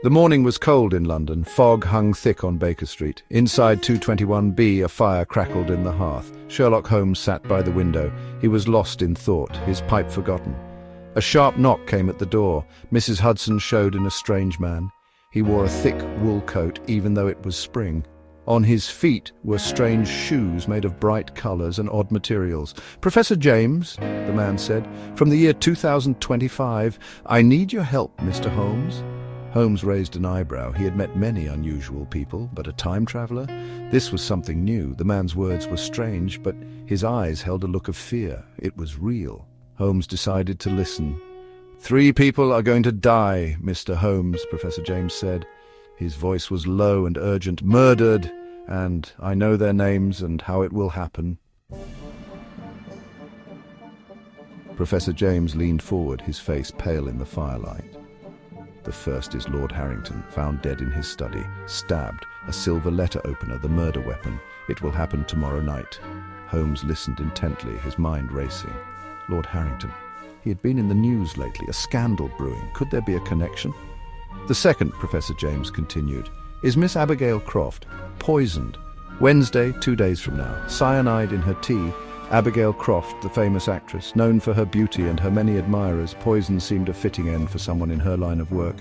The morning was cold in London. Fog hung thick on Baker Street. Inside 221B, a fire crackled in the hearth. Sherlock Holmes sat by the window. He was lost in thought, his pipe forgotten. A sharp knock came at the door. Mrs. Hudson showed in a strange man. He wore a thick wool coat, even though it was spring. On his feet were strange shoes made of bright colours and odd materials. "Professor James," the man said, "from the year 2025. I need your help, Mr. Holmes." Holmes raised an eyebrow. He had met many unusual people, but a time traveller? This was something new. The man's words were strange, but his eyes held a look of fear. It was real. Holmes decided to listen. "3 people are going to die, Mr. Holmes," Professor James said. His voice was low and urgent. "Murdered, and I know their names and how it will happen." Professor James leaned forward, his face pale in the firelight. "The first is Lord Harrington, found dead in his study, stabbed, a silver letter opener, the murder weapon. It will happen tomorrow night." Holmes listened intently, his mind racing. Lord Harrington. He had been in the news lately, a scandal brewing. Could there be a connection? "The second," Professor James continued, "is Miss Abigail Croft, poisoned. Wednesday, 2 days from now. Cyanide in her tea. Abigail Croft, the famous actress, known for her beauty and her many admirers. Poison seemed a fitting end for someone in her line of work."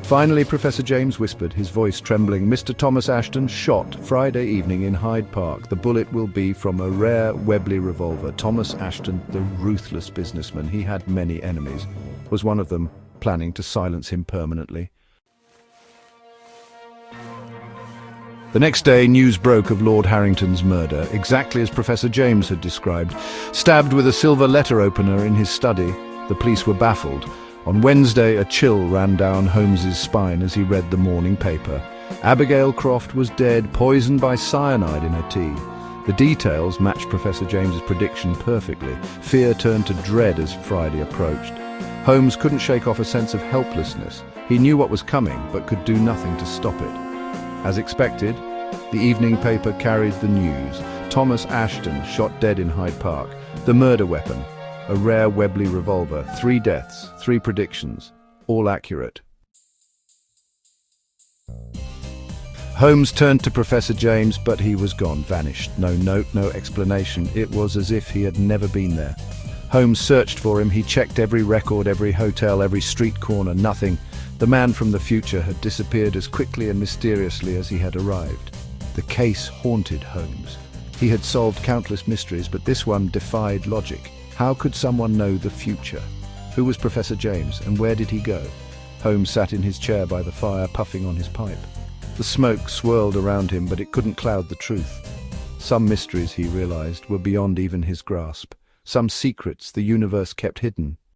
Finally, Professor James whispered, his voice trembling, "Mr. Thomas Ashton shot Friday evening in Hyde Park. The bullet will be from a rare Webley revolver. Thomas Ashton, the ruthless businessman, he had many enemies. Was one of them planning to silence him permanently?" The next day, news broke of Lord Harrington's murder, exactly as Professor James had described. Stabbed with a silver letter opener in his study, the police were baffled. On Wednesday, a chill ran down Holmes's spine as he read the morning paper. Abigail Croft was dead, poisoned by cyanide in her tea. The details matched Professor James's prediction perfectly. Fear turned to dread as Friday approached. Holmes couldn't shake off a sense of helplessness. He knew what was coming, but could do nothing to stop it. As expected, the evening paper carried the news. Thomas Ashton shot dead in Hyde Park. The murder weapon, a rare Webley revolver. 3 deaths, 3 predictions, all accurate. Holmes turned to Professor James, but he was gone, vanished. No note, no explanation. It was as if he had never been there. Holmes searched for him. He checked every record, every hotel, every street corner. Nothing. The man from the future had disappeared as quickly and mysteriously as he had arrived. The case haunted Holmes. He had solved countless mysteries, but this one defied logic. How could someone know the future? Who was Professor James, and where did he go? Holmes sat in his chair by the fire, puffing on his pipe. The smoke swirled around him, but it couldn't cloud the truth. Some mysteries, he realized, were beyond even his grasp. Some secrets the universe kept hidden.